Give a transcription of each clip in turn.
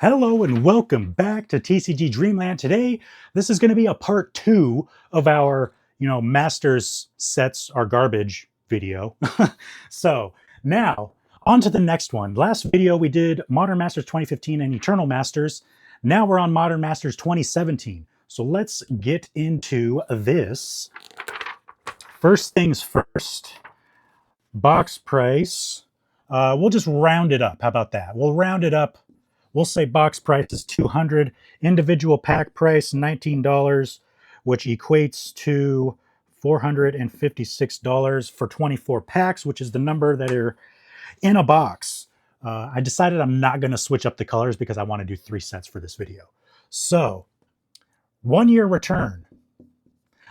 Hello and welcome back to TCG Dreamland. Today, this is going to be a part two of our, Masters sets are garbage video. So now, on to the next one. Last video we did Modern Masters 2015 and Eternal Masters. Now we're on Modern Masters 2017. So let's get into this. First things first, box price. We'll just round it up. How about that? We'll round it up. We'll say box price is $200, individual pack price $19, which equates to $456 for 24 packs, which is the number that are in a box. I decided I'm not going to switch up the colors because I want to do 3 sets for this video. So, 1 year return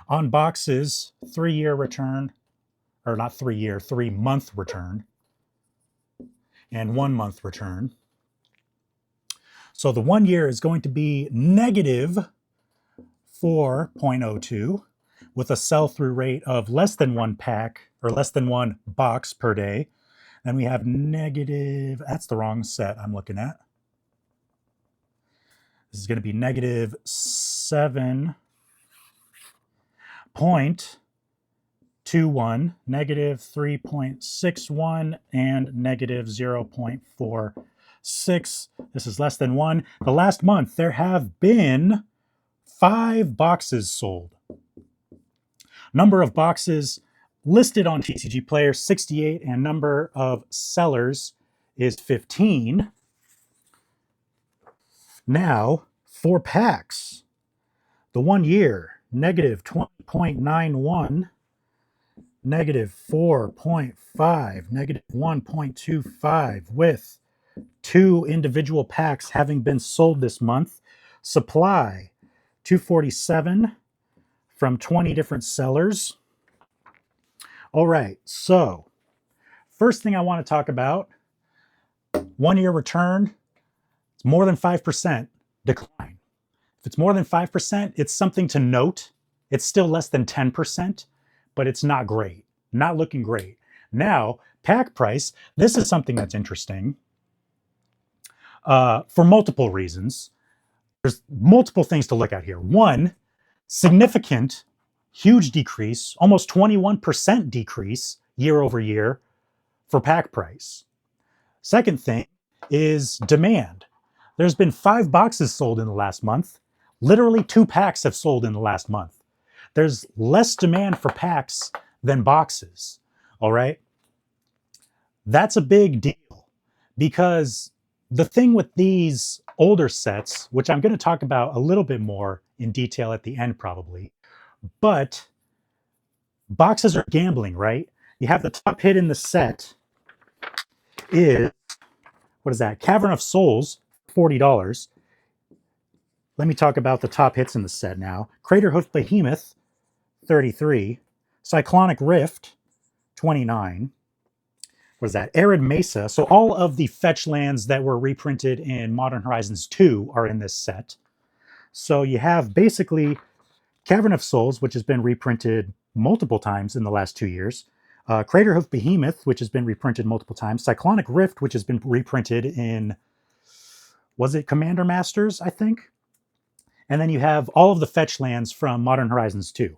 on boxes, 3-year return, or not 3-year, 3-month return, and 1-month return. So the 1 year is going to be negative 4.02 with a sell-through rate of less than 1 pack or less than 1 box per day. And we have negative, that's the wrong set I'm looking at. This is going to be negative 7.21, negative 3.61, and negative 0.46. This is less than 1. The last month, there have been 5 boxes sold. Number of boxes listed on TCG Player, 68, and number of sellers is 15. Now, for packs, the 1 year, negative 20.91, negative 4.5, negative 1.25, with 2 individual packs having been sold this month. Supply 247 from 20 different sellers. All right, so first thing I want to talk about, 1 year return, it's more than 5% decline. If it's more than 5%, it's something to note. It's still less than 10%, but it's not great, not looking great. Now, pack price, this is something that's interesting. For multiple reasons. There's multiple things to look at here. One, significant, huge decrease, almost 21% decrease year over year for pack price. Second thing is demand. There's been 5 boxes sold in the last month. Literally 2 packs have sold in the last month. There's less demand for packs than boxes. All right. That's a big deal because the thing with these older sets, which I'm going to talk about a little bit more in detail at the end probably, but boxes are gambling, right? You have the top hit in the set is, what is that? Cavern of Souls, $40. Let me talk about the top hits in the set now. Craterhoof Behemoth, $33. Cyclonic Rift, $29. What is that? Arid Mesa. So all of the fetch lands that were reprinted in Modern Horizons 2 are in this set. So you have basically Cavern of Souls, which has been reprinted multiple times in the last 2 years. Craterhoof Behemoth, which has been reprinted multiple times. Cyclonic Rift, which has been reprinted in, was it Commander Masters, I think? And then you have all of the fetch lands from Modern Horizons 2.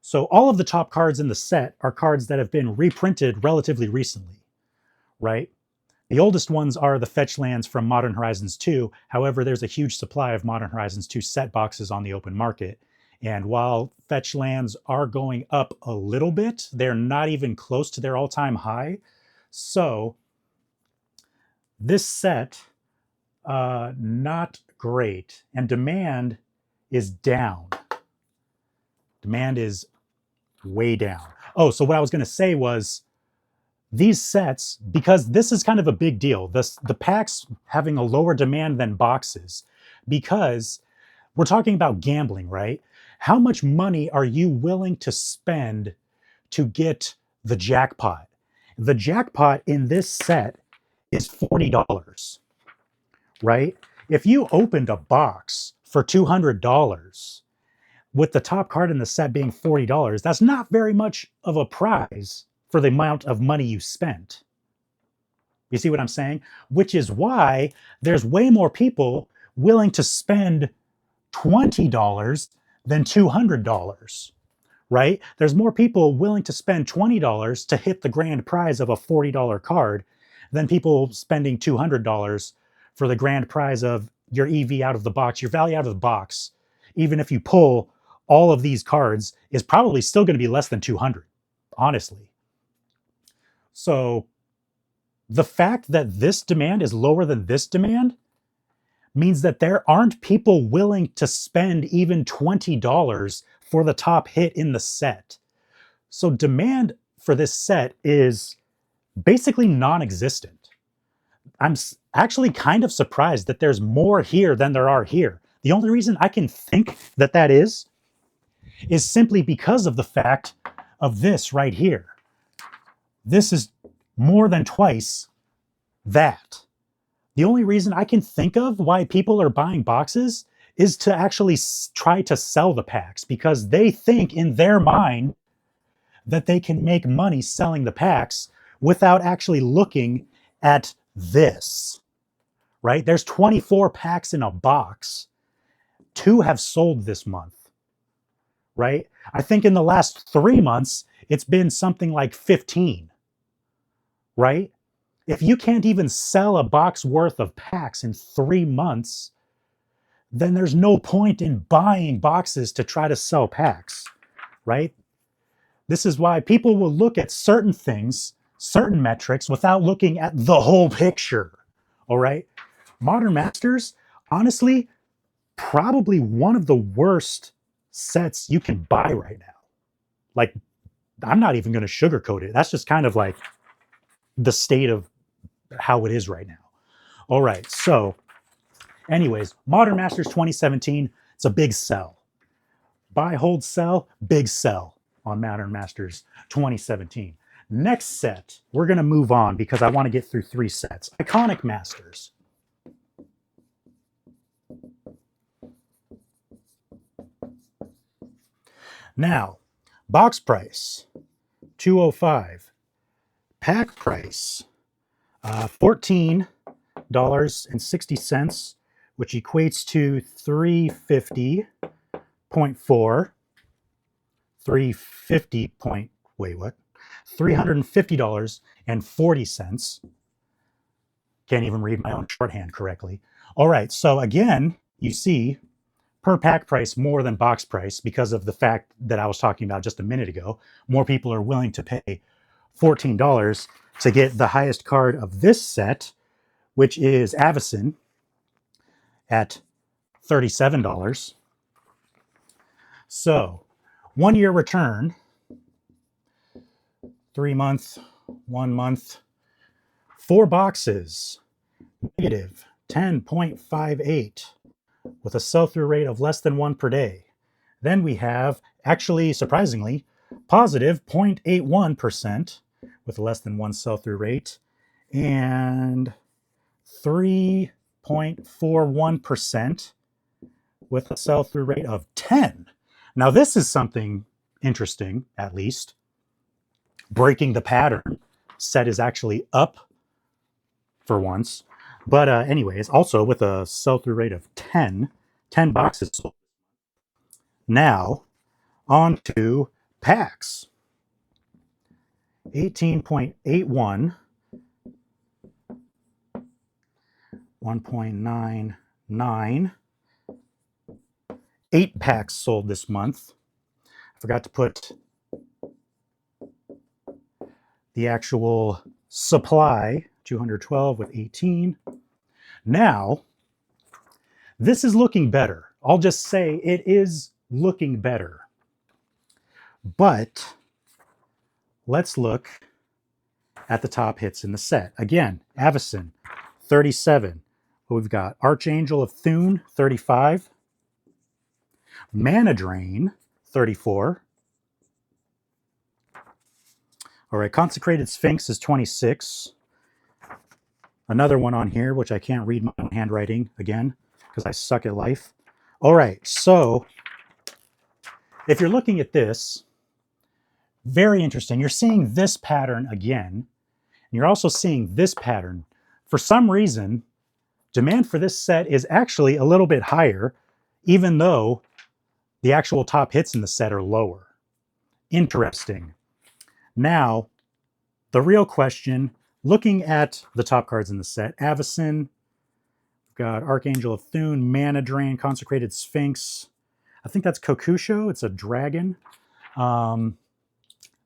So all of the top cards in the set are cards that have been reprinted relatively recently, right? The oldest ones are the fetch lands from Modern Horizons 2. However, there's a huge supply of Modern Horizons 2 set boxes on the open market. And while fetch lands are going up a little bit, they're not even close to their all-time high. So this set, not great. And demand is down. Demand is way down. Oh, so what I was going to say was these sets, because this is kind of a big deal, the packs having a lower demand than boxes, because we're talking about gambling, right? How much money are you willing to spend to get the jackpot? The jackpot in this set is $40, right? If you opened a box for $200 with the top card in the set being $40, that's not very much of a prize for the amount of money you spent. You see what I'm saying? Which is why there's way more people willing to spend $20 than $200, right? There's more people willing to spend $20 to hit the grand prize of a $40 card than people spending $200 for the grand prize of your EV out of the box, your value out of the box. Even if you pull all of these cards, is probably still going to be less than 200, honestly. So the fact that this demand is lower than this demand means that there aren't people willing to spend even $20 for the top hit in the set. So demand for this set is basically non-existent. I'm actually kind of surprised that there's more here than there are here. The only reason I can think that that is simply because of the fact of this right here. This is more than twice that. The only reason I can think of why people are buying boxes is to actually try to sell the packs, because they think in their mind that they can make money selling the packs without actually looking at this, right? There's 24 packs in a box. 2 have sold this month, right? I think in the last 3 months, it's been something like 15, right? If you can't even sell a box worth of packs in 3 months, then there's no point in buying boxes to try to sell packs, right? This is why people will look at certain things, certain metrics, without looking at the whole picture, all right? Modern Masters, honestly, probably one of the worst sets you can buy right now. Like, I'm not even going to sugarcoat it. That's just kind of like the state of how it is right now. All right, so anyways, Modern Masters 2017, it's a big sell. Buy, hold, sell, big sell on Modern Masters 2017. Next set, we're going to move on because I want to get through 3 sets. Iconic Masters. Now, box price, $205. Pack price, $14.60, which equates to $350.40. Can't even read my own shorthand correctly. All right, so again, you see per pack price more than box price because of the fact that I was talking about just a minute ago. More people are willing to pay $14 to get the highest card of this set, which is Avacyn at $37. So 1 year return, 3 month, 1 month, 4 boxes, negative 10.58 with a sell-through rate of less than 1 per day. Then we have, actually surprisingly, positive 0.81% with less than 1 sell-through rate, and 3.41% with a sell-through rate of 10. Now this is something interesting, at least. Breaking the pattern. Set is actually up for once. But anyways, also with a sell-through rate of 10 boxes sold. Now, on to packs. 18.81, 1.99, 8 packs sold this month. I forgot to put the actual supply, 212 with 18. Now, this is looking better. I'll just say it is looking better. But let's look at the top hits in the set. Again, Avacyn, 37. We've got Archangel of Thune, 35. Mana Drain, 34. All right, Consecrated Sphinx is 26. Another one on here, which I can't read my own handwriting again, because I suck at life. All right, so if you're looking at this, very interesting. You're seeing this pattern again, And you're also seeing this pattern. For some reason, demand for this set is actually a little bit higher, even though the actual top hits in the set are lower. Interesting. Now, the real question, looking at the top cards in the set, Avacyn, we've got Archangel of Thune, Mana Drain, Consecrated Sphinx. I think that's Kokusho. It's a dragon.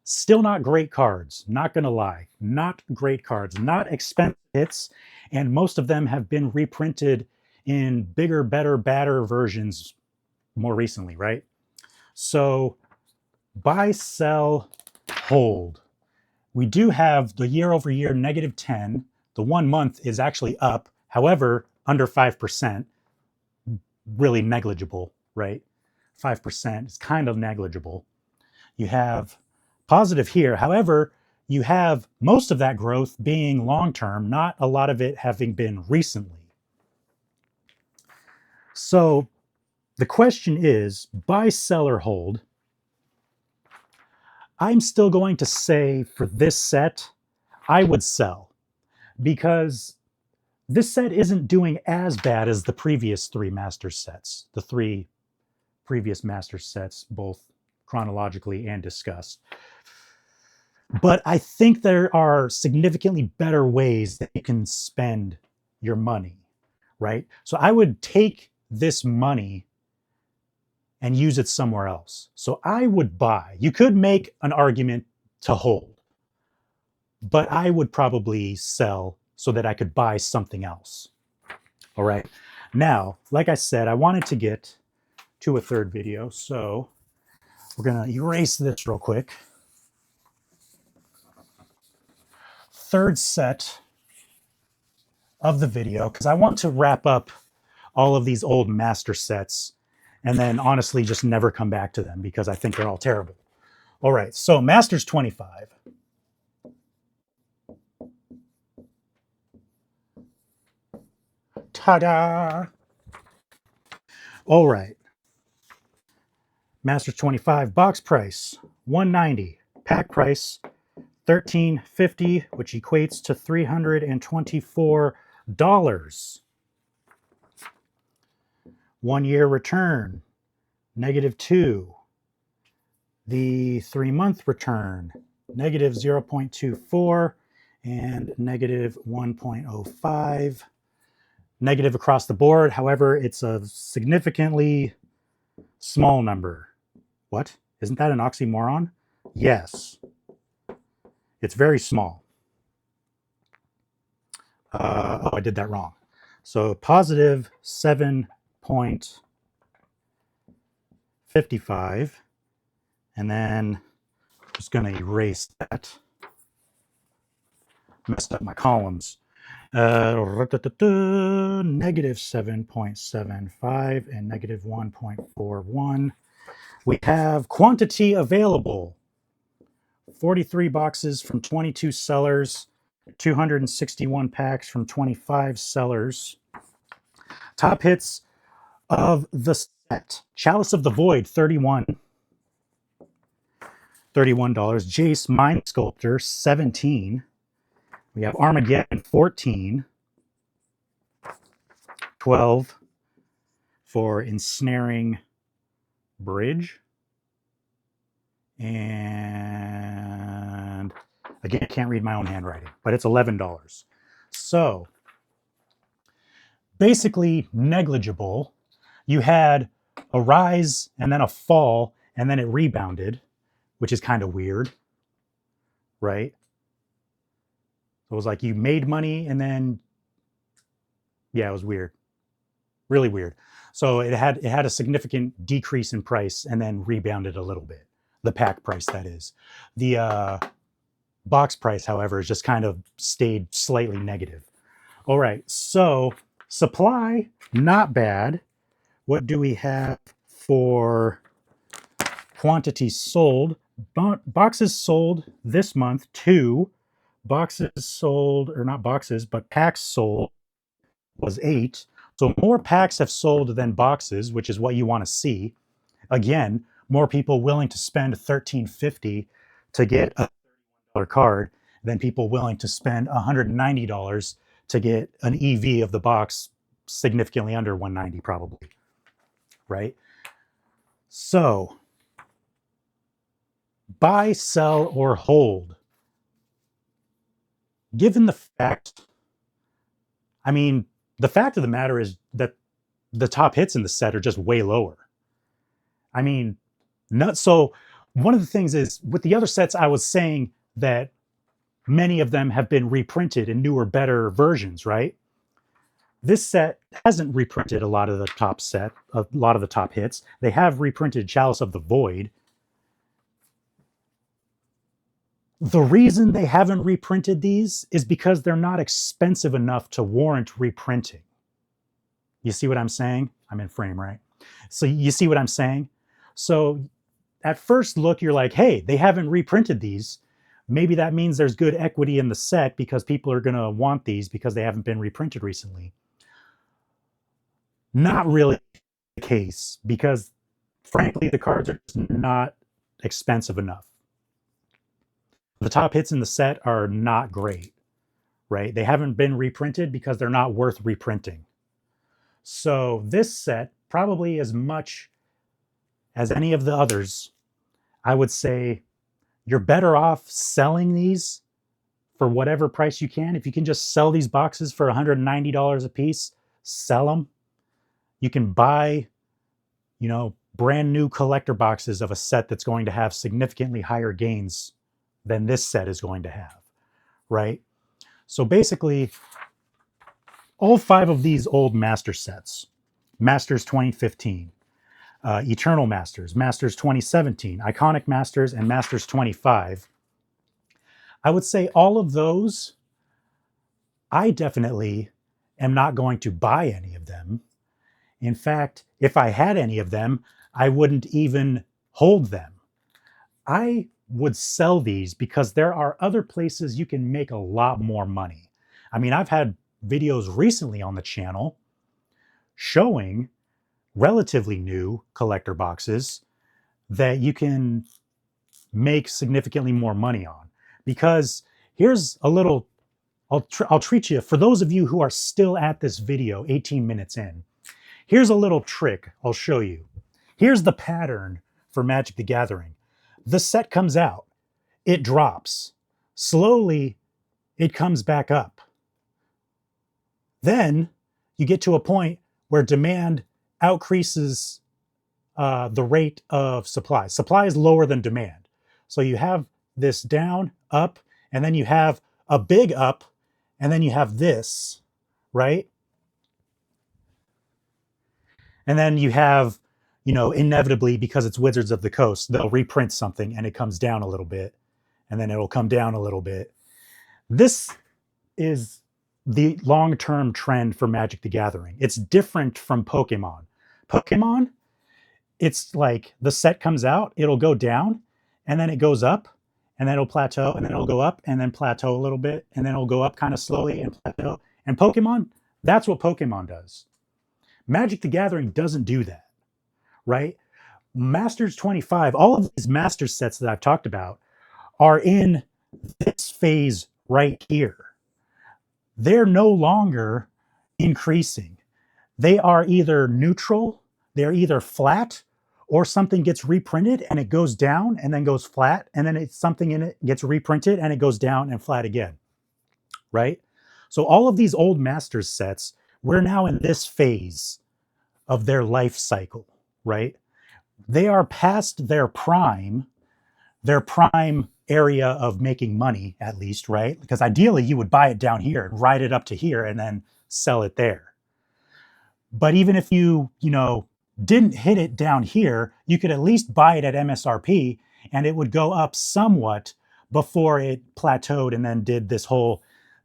Still not great cards, not gonna lie. Not great cards, not expensive hits, and most of them have been reprinted in bigger, better, badder versions more recently, right? So buy, sell, hold. We do have the year over year -10. The 1 month is actually up, however, under 5%, really negligible, right? 5% is kind of negligible. You have positive here. However, you have most of that growth being long-term, not a lot of it having been recently. So the question is, buy, sell, or hold. I'm still going to say for this set, I would sell, because this set isn't doing as bad as the previous 3 master sets, the 3 previous master sets, both chronologically and discussed. But I think there are significantly better ways that you can spend your money, right? So I would take this money and use it somewhere else. So I would buy. You could make an argument to hold, but I would probably sell so that I could buy something else. All right. Now, like I said, I wanted to get to a third video, so we're going to erase this real quick. Third set of the video, because I want to wrap up all of these old master sets and then honestly just never come back to them because I think they're all terrible. All right, so Masters 25. Ta-da! All right. Masters 25 box price $190, pack price $13.50, which equates to $324. 1 year return -2. The 3-month return -0.24 and -1.05. Negative across the board. However, it's a significantly small number. What? Isn't that an oxymoron? Yes. It's very small. Oh, I did that wrong. So positive 7.55. And then I'm just going to erase that. Messed up my columns. -7.75 and -1.41. We have quantity available. 43 boxes from 22 sellers, 261 packs from 25 sellers. Top hits of the set. Chalice of the Void, $31. Jace Mind Sculptor, $17. We have Armageddon, $14. $12 for Ensnaring Bridge. And again, I can't read my own handwriting, but it's $11. So basically negligible. You had a rise and then a fall, and then it rebounded, which is kind of weird, right? So it was like you made money and then, yeah, it was weird, really weird. So it had a significant decrease in price and then rebounded a little bit. The pack price, that is. The box price, however, has just kind of stayed slightly negative. All right, so supply, not bad. What do we have for quantities sold? Boxes sold this month, 2. Boxes sold, or not boxes, but packs sold was 8. So more packs have sold than boxes, which is what you want to see. Again, more people willing to spend $13.50 to get a $30 card than people willing to spend $190 to get an EV of the box significantly under 190 probably, right? So buy, sell, or hold. Given the fact, I mean, the fact of the matter is that the top hits in the set are just way lower. I mean, not so. One of the things is with the other sets, I was saying that many of them have been reprinted in newer, better versions, right? This set hasn't reprinted a lot of the top hits. They have reprinted Chalice of the Void. The reason they haven't reprinted these is because they're not expensive enough to warrant reprinting. You see what I'm saying? I'm in frame, right? So you see what I'm saying? So at first look, you're like, hey, they haven't reprinted these. Maybe that means there's good equity in the set because people are going to want these because they haven't been reprinted recently. Not really the case, because frankly, the cards are just not expensive enough. The top hits in the set are not great, right? They haven't been reprinted because they're not worth reprinting. So this set, probably as much as any of the others, I would say you're better off selling these for whatever price you can. If you can just sell these boxes for $190 a piece, sell them. You can buy, brand new collector boxes of a set that's going to have significantly higher gains than this set is going to have, right? So basically, all 5 of these old Master sets, Masters 2015, Eternal Masters, Masters 2017, Iconic Masters, and Masters 25, I would say all of those, I definitely am not going to buy any of them. In fact, if I had any of them, I wouldn't even hold them. I would sell these because there are other places you can make a lot more money. I mean, I've had videos recently on the channel showing relatively new collector boxes that you can make significantly more money on. Because here's a little, I'll treat you, for those of you who are still at this video 18 minutes in, here's a little trick I'll show you. Here's the pattern for Magic the Gathering. The set comes out, it drops. Slowly, it comes back up. Then you get to a point where demand outcreases the rate of supply. Supply is lower than demand. So you have this down, up, and then you have a big up, and then you have this, right? And then you have, inevitably, because it's Wizards of the Coast, they'll reprint something and it comes down a little bit, and then it'll come down a little bit. This is the long-term trend for Magic the Gathering. It's different from Pokemon. Pokemon, it's like the set comes out, it'll go down, and then it goes up, and then it'll plateau, and then it'll go up, and then plateau a little bit, and then it'll go up kind of slowly and plateau. And Pokemon, that's what Pokemon does. Magic the Gathering doesn't do that, right? Masters 25, all of these Masters sets that I've talked about are in this phase right here. They're no longer increasing. They are either neutral, they're either flat, or something gets reprinted and it goes down and then goes flat, and then it's something in it gets reprinted and it goes down and flat again, right? So all of these old Masters sets, we're now in this phase of their life cycle, right? They are past their prime area of making money, at least, right? Because ideally you would buy it down here and ride it up to here and then sell it there. But even if you didn't hit it down here, you could at least buy it at MSRP and it would go up somewhat before it plateaued and then did this whole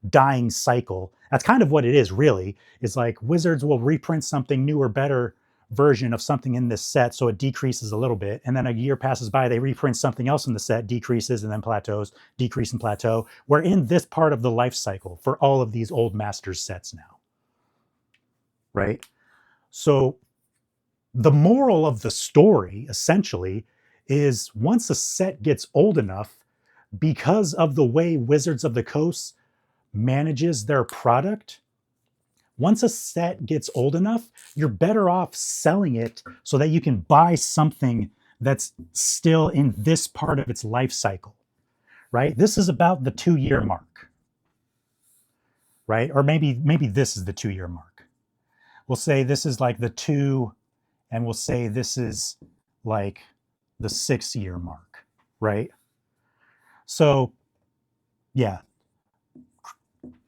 dying cycle. That's kind of what it is, really. It's like Wizards will reprint something newer, better version of something in this set, so it decreases a little bit, and then a year passes by, they reprint something else in the set, decreases and then plateaus, decrease and plateau. We're in this part of the life cycle for all of these old Masters sets now, right? So the moral of the story, essentially, is once a set gets old enough, because of the way Wizards of the Coast manages their product, once a set gets old enough, you're better off selling it so that you can buy something that's still in this part of its life cycle, right? This is about the 2-year mark, right? Or maybe this is the 2-year mark. We'll say this is like the 2, and we'll say this is like the 6-year mark, right? So yeah,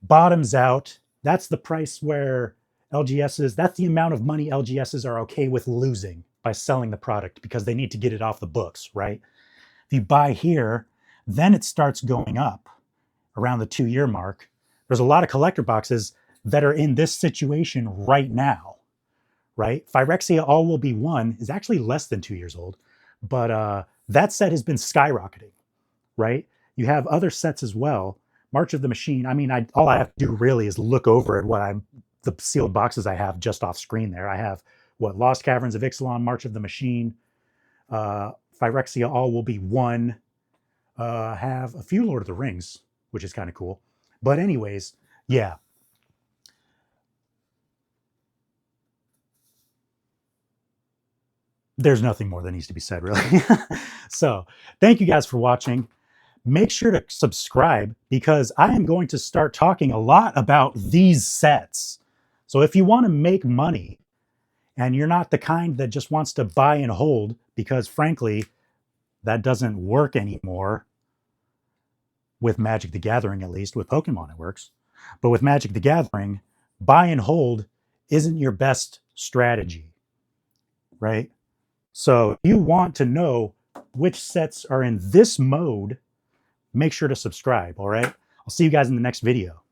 bottoms out. That's the price where LGSs, that's the amount of money LGSs are okay with losing by selling the product because they need to get it off the books, right? If you buy here, then it starts going up around the 2-year mark. There's a lot of collector boxes that are in this situation right now, right? Phyrexia All Will Be One is actually less than 2 years old, but that set has been skyrocketing, right? You have other sets as well. March of the Machine. I mean, all I have to do really is look over at the sealed boxes I have just off screen there. I have Lost Caverns of Ixalan, March of the Machine, Phyrexia All Will Be One. Have a few Lord of the Rings, which is kind of cool. But anyways, yeah. There's nothing more that needs to be said, really. So thank you guys for watching. Make sure to subscribe because I am going to start talking a lot about these sets. So if you want to make money and you're not the kind that just wants to buy and hold, because frankly, that doesn't work anymore with Magic the Gathering, at least with Pokemon it works. But with Magic the Gathering, buy and hold isn't your best strategy, right? So if you want to know which sets are in this mode, make sure to subscribe, all right? I'll see you guys in the next video.